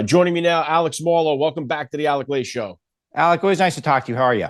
Joining me now, Alex Marlow. Welcome back to the Alec Show. Alec, always nice to talk to you. How are you?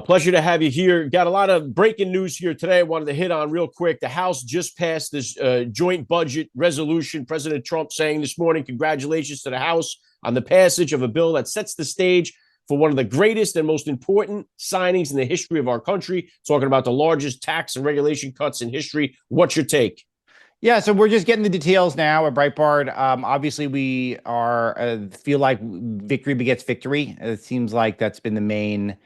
Pleasure to have you here. Got a lot of breaking news here today. I wanted to hit on real quick. The House just passed this joint budget resolution. President Trump saying this morning, congratulations to the House on the passage of a bill that sets the stage for one of the greatest and most important signings in the history of our country. Talking about the largest tax and regulation cuts in history. What's your take? Yeah, so we're just getting the details now at Breitbart. Obviously, we are feel like victory begets victory. It seems like that's been the main,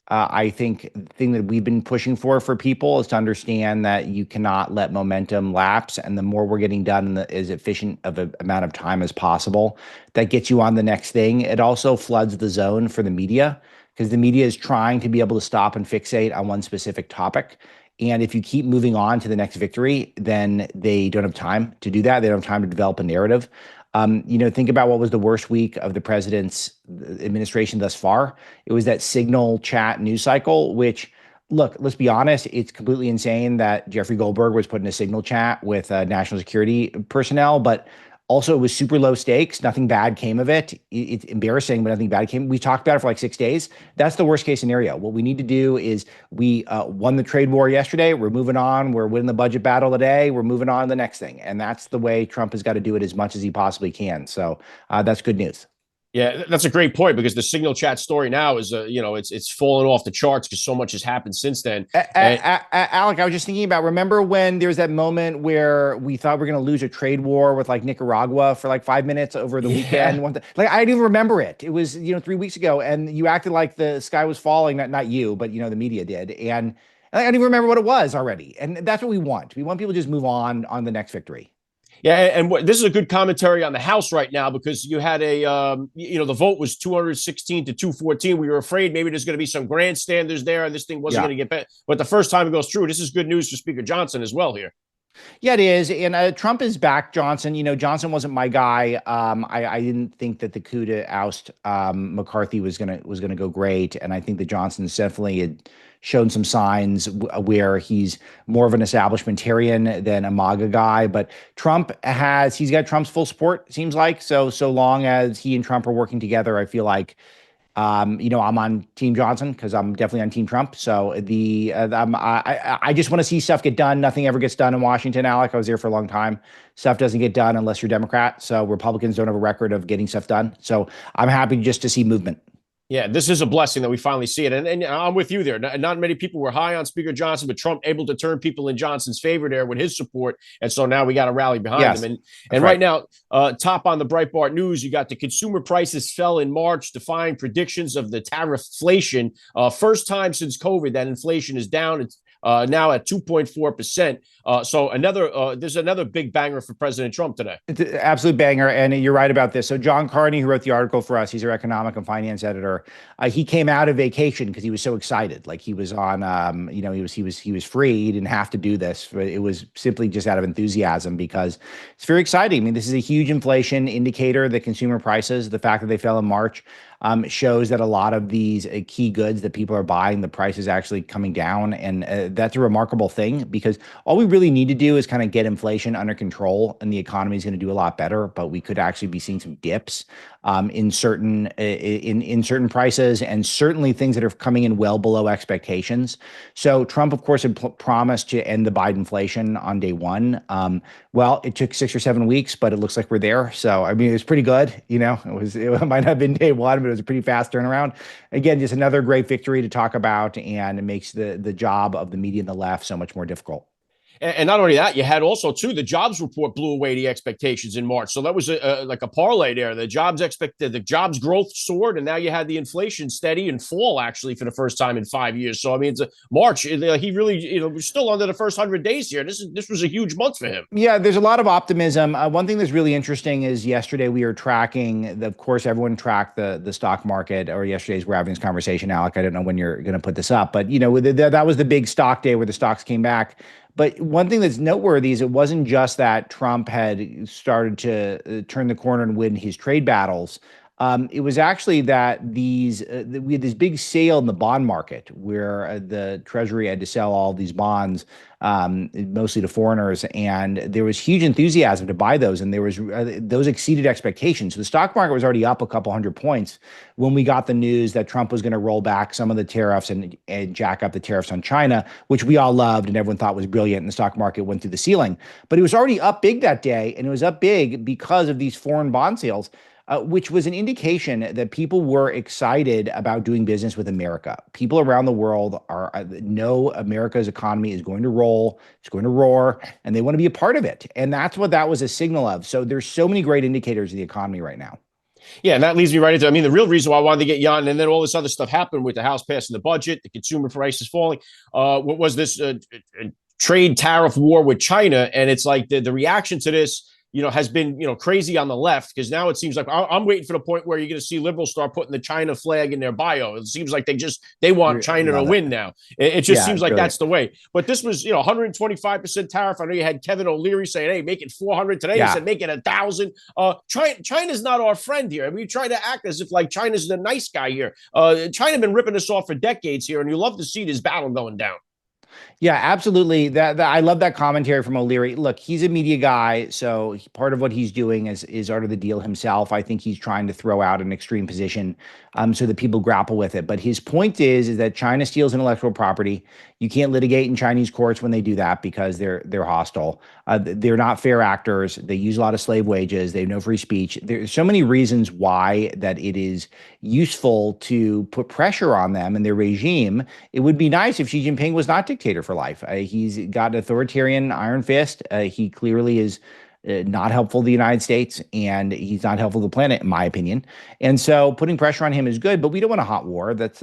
I think, thing that we've been pushing for people is to understand that you cannot let momentum lapse, and the more we're getting done in as efficient of an amount of time as possible, that gets you on the next thing. It also floods the zone for the media because the media is trying to be able to stop and fixate on one specific topic. And if you keep moving on to the next victory, then they don't have time to do that. They don't have time to develop a narrative. Think about what was the worst week of the president's administration thus far. It was that Signal chat news cycle, which, look, let's be honest, it's completely insane that Jeffrey Goldberg was put in a Signal chat with national security personnel, but also, it was super low stakes. Nothing bad came of it. It's embarrassing, but nothing bad came. We talked about it for like 6 days. That's the worst case scenario. What we need to do is we won the trade war yesterday. We're moving on. We're winning the budget battle today. We're moving on to the next thing. And that's the way Trump has got to do it as much as he possibly can. So that's good news. Yeah, that's a great point because the Signal chat story now is, it's fallen off the charts because so much has happened since then. Alec, I was just thinking about, remember when there was that moment where we thought we are going to lose a trade war with like Nicaragua for like 5 minutes over the weekend? Like, I didn't even remember it. It was, 3 weeks ago, and you acted like the sky was falling. Not you, but, the media did. And I didn't even remember what it was already. And that's what we want. We want people to just move on the next victory. Yeah, and this is a good commentary on the House right now because you had the vote was 216 to 214. We were afraid maybe there's going to be some grandstanders there and this thing wasn't going to get better. But the first time it goes through, this is good news for Speaker Johnson as well here. Yeah, it is. And Trump is back Johnson. Johnson wasn't my guy. I didn't think that the coup to oust McCarthy was gonna go great. And I think that Johnson's definitely had shown some signs where he's more of an establishmentarian than a MAGA guy. But he's got Trump's full support, it seems like. So long as he and Trump are working together, I feel like I'm on Team Johnson because I'm definitely on Team Trump. So I just want to see stuff get done. Nothing ever gets done in Washington, Alec. I was there for a long time. Stuff doesn't get done unless you're Democrat. So Republicans don't have a record of getting stuff done. So I'm happy just to see movement. Yeah, this is a blessing that we finally see it. And I'm with you there. Not many people were high on Speaker Johnson, but Trump able to turn people in Johnson's favor there with his support. And so now we got to rally behind him. And right now, top on the Breitbart news, you got the consumer prices fell in March, defying predictions of the tariff inflation. First time since COVID that inflation is down. It's now at 2.4%. So there's another big banger for President Trump today. It's an absolute banger, and you're right about this. So John Carney, who wrote the article for us, he's our economic and finance editor. He came out of vacation because he was so excited. Like he was on, he was free. He didn't have to do this. But it was simply just out of enthusiasm because it's very exciting. I mean, this is a huge inflation indicator. The consumer prices, the fact that they fell in March, shows that a lot of these key goods that people are buying, the price is actually coming down. And that's a remarkable thing because all we really need to do is kind of get inflation under control and the economy is going to do a lot better. But we could actually be seeing some dips in certain prices and certainly things that are coming in well below expectations. So Trump, of course, had promised to end the Biden inflation on day one. Well, it took 6 or 7 weeks, but it looks like we're there. So, I mean, it was pretty good. It might not have been day one, but it was a pretty fast turnaround. Again, just another great victory to talk about, and it makes the job of the media and the left so much more difficult. And not only that, you had also, too, the jobs report blew away the expectations in March. So that was like a parlay there. The jobs growth soared, and now you had the inflation steady and fall, actually, for the first time in 5 years. So, I mean, it's March. He really, we're still under the first 100 days here. This was a huge month for him. Yeah, there's a lot of optimism. One thing that's really interesting is yesterday we were tracking, of course, everyone tracked the stock market, or yesterday's we're having this conversation, Alec. I don't know when you're going to put this up, but, that was the big stock day where the stocks came back. But one thing that's noteworthy is it wasn't just that Trump had started to turn the corner and win his trade battles. It was actually that we had this big sale in the bond market where the Treasury had to sell all these bonds mostly to foreigners. And there was huge enthusiasm to buy those. And there was those exceeded expectations. So the stock market was already up a couple hundred points when we got the news that Trump was going to roll back some of the tariffs and jack up the tariffs on China, which we all loved and everyone thought was brilliant. And the stock market went through the ceiling. But it was already up big that day. And it was up big because of these foreign bond sales. Which was an indication that people were excited about doing business with America. People around the world know America's economy is going to roll, it's going to roar, and they want to be a part of it. And that's what that was a signal of. So there's so many great indicators of the economy right now. Yeah, and that leads me right into, I mean, the real reason why I wanted to get you on, and then all this other stuff happened with the House passing the budget, the consumer prices falling. What was this trade tariff war with China? And it's like the reaction to this, has been, crazy on the left, because now it seems like I'm waiting for the point where you're going to see liberals start putting the China flag in their bio. It seems like they want China to win now. It just seems like that's the way. But this was, 125% tariff. I know you had Kevin O'Leary saying, hey, make it 400 today. He said, make it 1,000. China's not our friend here. I mean, we try to act as if like China's the nice guy here. China been ripping us off for decades here, and you love to see this battle going down. Yeah, absolutely. That I love that commentary from O'Leary. Look, he's a media guy, so part of what he's doing is art of the deal himself. I think he's trying to throw out an extreme position so that people grapple with it. But his point is that China steals intellectual property. You can't litigate in Chinese courts when they do that because they're hostile. They're not fair actors. They use a lot of slave wages. They have no free speech. There's so many reasons why that it is useful to put pressure on them and their regime. It would be nice if Xi Jinping was not dictator for life. He's got an authoritarian iron fist. He clearly is not helpful to the United States, and he's not helpful to the planet, in my opinion. And so putting pressure on him is good, but we don't want a hot war. That's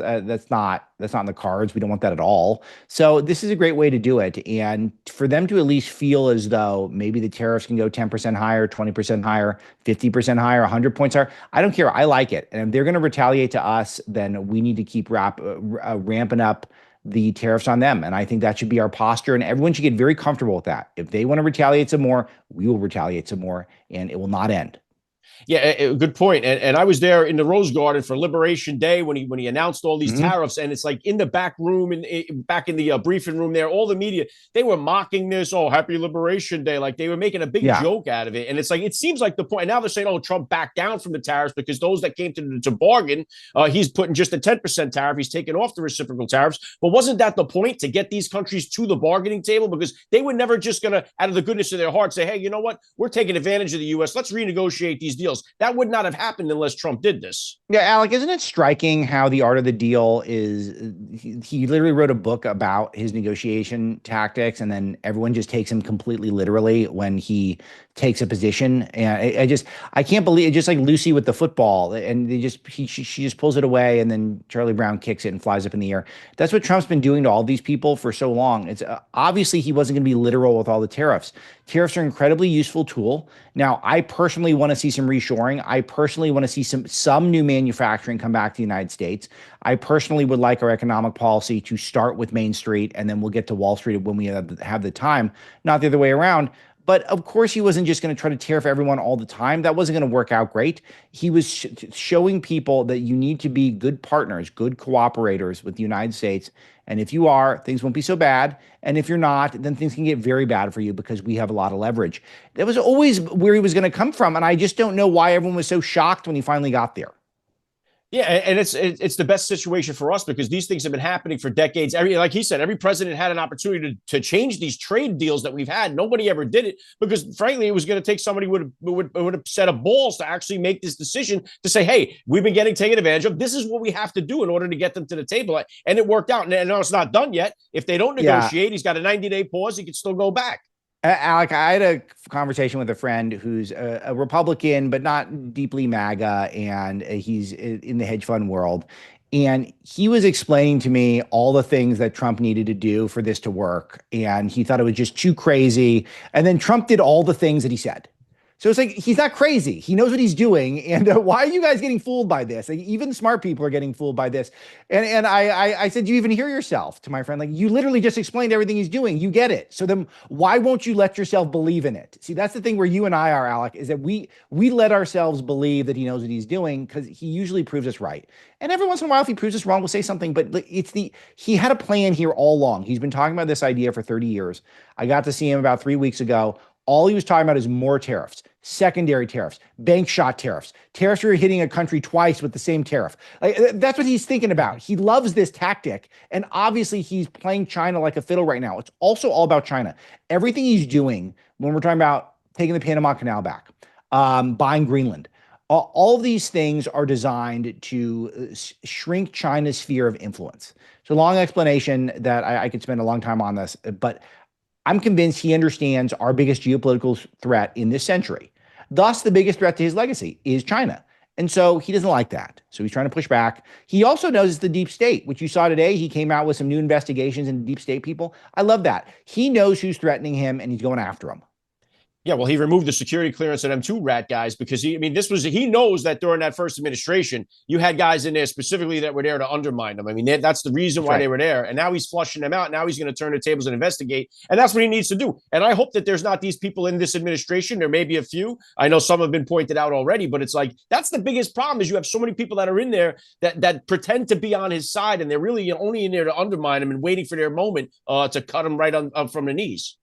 not in the cards. We don't want that at all. So this is a great way to do it. And for them to at least feel as though maybe the tariffs can go 10% higher, 20% higher, 50% higher, 100 points higher. I don't care. I like it. And if they're going to retaliate to us, then we need to keep ramping up the tariffs on them. And I think that should be our posture, and everyone should get very comfortable with that. If they want to retaliate some more, we will retaliate some more, and it will not end. Yeah, good point. And I was there in the Rose Garden for Liberation Day when he announced all these tariffs, and it's like in the back room and back in the briefing room there, all the media, they were mocking this. Oh, happy Liberation Day! Like they were making a big joke out of it. And it's like it seems like the point. And now they're saying, oh, Trump backed down from the tariffs because those that came to bargain, he's putting just a 10% tariff. He's taking off the reciprocal tariffs. But wasn't that the point, to get these countries to the bargaining table? Because they were never just going to, out of the goodness of their heart, say, hey, you know what? We're taking advantage of the U.S. Let's renegotiate these deals. That would not have happened unless Trump did this. Yeah, Alec, isn't it striking how the art of the deal is? He literally wrote a book about his negotiation tactics, and then everyone just takes him completely literally when he takes a position. And I can't believe it. Just like Lucy with the football, and she just pulls it away, and then Charlie Brown kicks it and flies up in the air. That's what Trump's been doing to all these people for so long. It's obviously he wasn't going to be literal with all the tariffs. Tariffs are an incredibly useful tool. Now, I personally want to see some reshoring. I personally want to see some new manufacturing come back to the United States. I personally would like our economic policy to start with Main Street, and then we'll get to Wall Street when we have the time, not the other way around. But of course, he wasn't just going to try to tariff everyone all the time. That wasn't going to work out great. He was showing people that you need to be good partners, good cooperators with the United States. And if you are, things won't be so bad. And if you're not, then things can get very bad for you because we have a lot of leverage. That was always where he was going to come from. And I just don't know why everyone was so shocked when he finally got there. Yeah, and it's the best situation for us because these things have been happening for decades. Like he said, every president had an opportunity to change these trade deals that we've had. Nobody ever did it because, frankly, it was going to take somebody who would have set up balls to actually make this decision to say, hey, we've been getting taken advantage of. This is what we have to do in order to get them to the table. And it worked out. And no, it's not done yet. If they don't negotiate, he's got a 90-day pause. He can still go back. Alec, I had a conversation with a friend who's a Republican, but not deeply MAGA, and he's in the hedge fund world. And he was explaining to me all the things that Trump needed to do for this to work. And he thought it was just too crazy. And then Trump did all the things that he said. So it's like he's not crazy. He knows what he's doing. And why are you guys getting fooled by this? Like, even smart people are getting fooled by this. And I said, you even hear yourself, to my friend, like, you literally just explained everything he's doing. You get it. So then why won't you let yourself believe in it? See, that's the thing where you and I are, Alec, is that we let ourselves believe that he knows what he's doing because he usually proves us right. And every once in a while, if he proves us wrong, we'll say something. But he had a plan here all along. He's been talking about this idea for 30 years. I got to see him about 3 weeks ago. All he was talking about is more tariffs, secondary tariffs, bank shot tariffs, tariffs where you're hitting a country twice with the same tariff. Like, that's what he's thinking about. He loves this tactic. And obviously he's playing China like a fiddle right now. It's also all about China. Everything he's doing when we're talking about taking the Panama Canal back, buying Greenland, all of these things are designed to shrink China's sphere of influence. So long explanation that I could spend a long time on this, but I'm convinced he understands our biggest geopolitical threat in this century. Thus, the biggest threat to his legacy is China. And so he doesn't like that. So he's trying to push back. He also knows it's the deep state, which you saw today. He came out with some new investigations into deep state people. I love that. He knows who's threatening him and he's going after them. Yeah, well, he removed the security clearance of them two rat guys because he knows that during that first administration, you had guys in there specifically that were there to undermine them. I mean, that's the reason why they were there. And now he's flushing them out. Now he's going to turn the tables and investigate. And that's what he needs to do. And I hope that there's not these people in this administration. There may be a few. I know some have been pointed out already, but it's like, that's the biggest problem is you have so many people that are in there that pretend to be on his side. And they're really only in there to undermine him and waiting for their moment to cut him right on from the knees.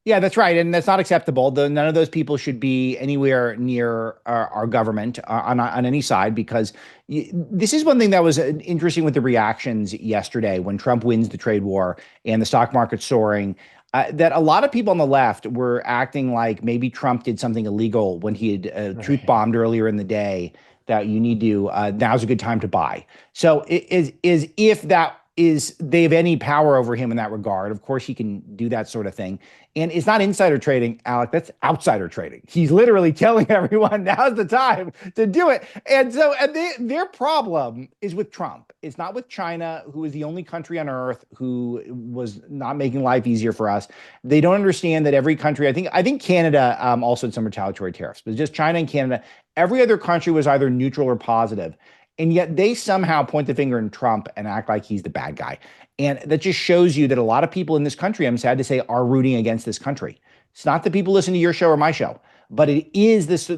Yeah, that's right. And that's not acceptable. None of those people should be anywhere near our government on any side, because this is one thing that was interesting with the reactions yesterday when Trump wins the trade war and the stock market soaring, that a lot of people on the left were acting like maybe Trump did something illegal when he had truth bombed earlier in the day, that you need to, now's a good time to buy. So is if that is they have any power over him in that regard. Of course, he can do that sort of thing. And it's not insider trading, Alec. That's outsider trading. He's literally telling everyone now's the time to do it. And so their problem is with Trump. It's not with China, who is the only country on earth who was not making life easier for us. They don't understand that every country, I think Canada also had some retaliatory tariffs, but just China and Canada, every other country was either neutral or positive. And yet they somehow point the finger in Trump and act like he's the bad guy. And that just shows you that a lot of people in this country, I'm sad to say, are rooting against this country. It's not that people listen to your show or my show, but it is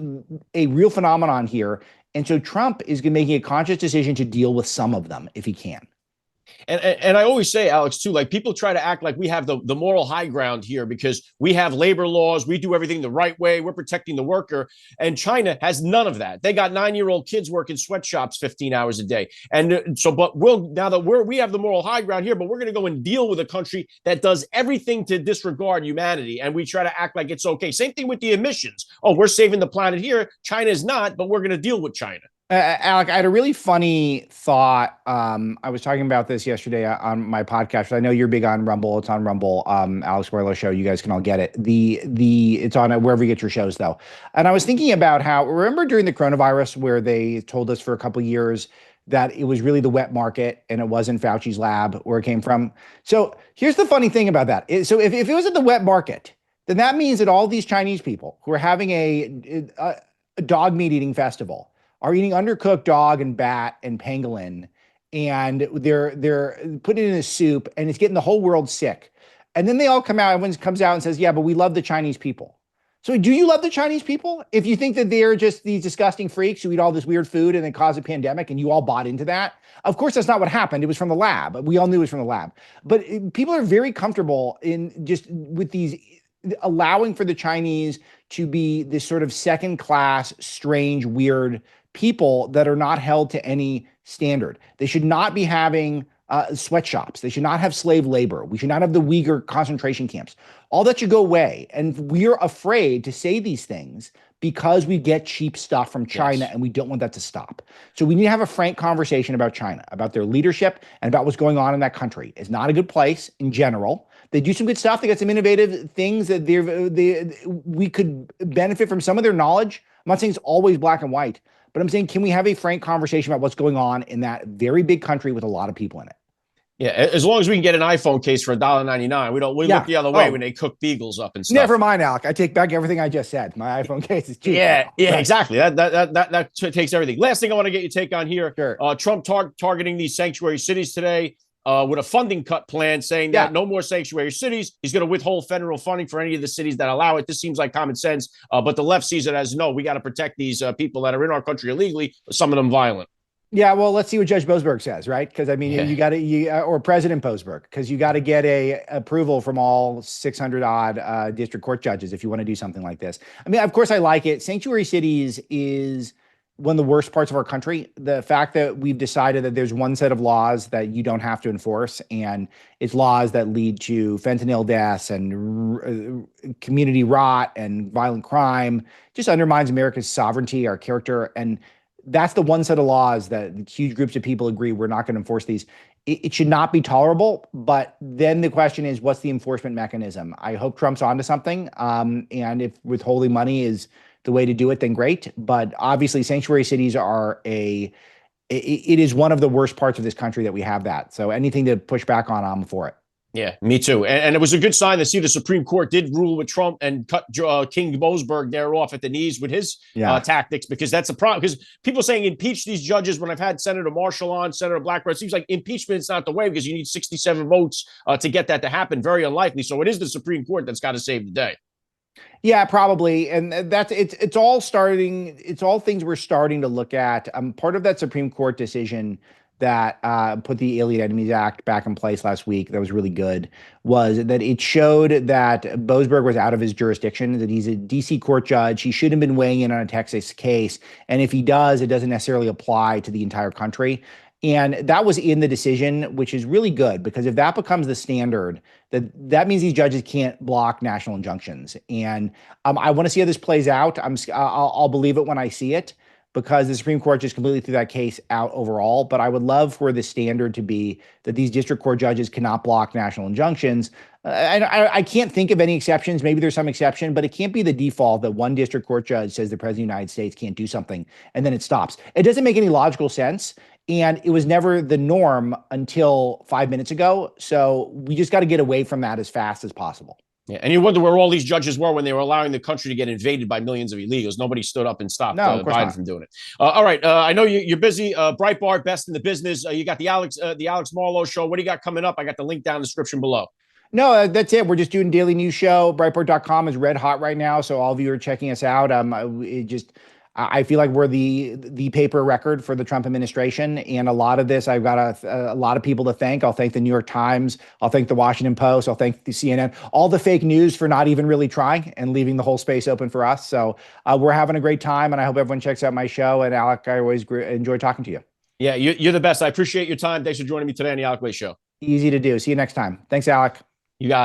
a real phenomenon here. And so Trump is making a conscious decision to deal with some of them if he can. And I always say, Alex, too, like people try to act like we have the moral high ground here because we have labor laws. We do everything the right way. We're protecting the worker. And China has none of that. They got 9-year-old kids working sweatshops 15 hours a day. And so, but now that we have the moral high ground here, but we're going to go and deal with a country that does everything to disregard humanity. And we try to act like it's okay. Same thing with the emissions. Oh, we're saving the planet here. China is not, but we're going to deal with China. Alec, I had a really funny thought. I was talking about this yesterday on my podcast. I know you're big on Rumble. It's on Rumble. Alex Marlow show. You guys can all get it. It's on wherever you get your shows, though. And I was thinking about how, remember during the coronavirus where they told us for a couple of years that it was really the wet market and it wasn't Fauci's lab where it came from. So here's the funny thing about that. So if it was at the wet market, then that means that all these Chinese people who are having a dog meat eating festival are eating undercooked dog and bat and pangolin, and they're putting it in a soup, and it's getting the whole world sick. And then they all come out, everyone comes out and says, yeah, but we love the Chinese people. So do you love the Chinese people? If you think that they're just these disgusting freaks who eat all this weird food and then cause a pandemic and you all bought into that, of course, that's not what happened. It was from the lab. We all knew it was from the lab. But people are very comfortable in just with these, allowing for the Chinese to be this sort of second class, strange, weird people that are not held to any standard. They should not be having sweatshops. They should not have slave labor. We should not have the Uyghur concentration camps. All that should go away. And we're afraid to say these things because we get cheap stuff from China, yes, and we don't want that to stop. So we need to have a frank conversation about China, about their leadership and about what's going on in that country. It's not a good place in general. They do some good stuff. They got some innovative things that we could benefit from some of their knowledge. I'm not saying it's always black and white, but I'm saying, can we have a frank conversation about what's going on in that very big country with a lot of people in it? Yeah, as long as we can get an iPhone case for $1.99, we look Yeah. the other way when they cook beagles up and stuff. Never mind, Alec. I take back everything I just said. My iPhone case is cheap Yeah, now. yeah, exactly. That takes everything. Last thing I want to get your take on here: Sure. Trump targeting these sanctuary cities today with a funding cut plan, saying that no more sanctuary cities. He's going to withhold federal funding for any of the cities that allow it. This seems like common sense, but the left sees it as no. We got to protect these people that are in our country illegally. Some of them violent. Yeah, well, let's see what Judge Boasberg says, right? Because I mean, you got to, or President Boasberg, because you got to get a approval from all 600 odd district court judges if you want to do something like this. I mean, of course, I like it. Sanctuary cities is one of the worst parts of our country. The fact that we've decided that there's one set of laws that you don't have to enforce, and it's laws that lead to fentanyl deaths and community rot and violent crime, just undermines America's sovereignty, our character, and that's the one set of laws that huge groups of people agree we're not going to enforce these. It should not be tolerable. But then the question is, what's the enforcement mechanism? I hope Trump's onto something. And if withholding money is the way to do it, then great. But obviously, sanctuary cities are it is one of the worst parts of this country that we have that. So anything to push back on, I'm for it. Yeah, me too. And it was a good sign to see the Supreme Court did rule with Trump and cut King Boasberg there off at the knees with his tactics, because that's a problem. Because people saying impeach these judges, when I've had Senator Marshall on, Senator Blackburn, it seems like impeachment is not the way, because you need 67 votes to get that to happen. Very unlikely. So it is the Supreme Court that's got to save the day. Yeah, probably. And it's all starting. It's all things we're starting to look at. Part of that Supreme Court decision that put the Alien Enemies Act back in place last week, that was really good, was that it showed that Boasberg was out of his jurisdiction, that he's a DC court judge. He shouldn't have been weighing in on a Texas case. And if he does, it doesn't necessarily apply to the entire country. And that was in the decision, which is really good, because if that becomes the standard, that means these judges can't block national injunctions. And I want to see how this plays out. I'll believe it when I see it, because the Supreme Court just completely threw that case out overall. But I would love for the standard to be that these district court judges cannot block national injunctions. I can't think of any exceptions. Maybe there's some exception, but it can't be the default that one district court judge says the president of the United States can't do something and then it stops. It doesn't make any logical sense. And it was never the norm until 5 minutes ago. So we just got to get away from that as fast as possible. Yeah, and you wonder where all these judges were when they were allowing the country to get invaded by millions of illegals. Nobody stood up and stopped Biden from doing it. All right, I know you're busy. Breitbart, best in the business. You got the Alex Marlow show. What do you got coming up? I got the link down in the description below. No, that's it. We're just doing daily news show. Breitbart.com is red hot right now, so all of you are checking us out. I feel like we're the paper record for the Trump administration, and a lot of this, I've got a lot of people to thank. I'll thank the New York Times. I'll thank the Washington Post. I'll thank the CNN. All the fake news for not even really trying and leaving the whole space open for us. So we're having a great time, and I hope everyone checks out my show. And Alec, I always enjoy talking to you. Yeah, you're the best. I appreciate your time. Thanks for joining me today on the Alec Show. Easy to do. See you next time. Thanks, Alec. You got it.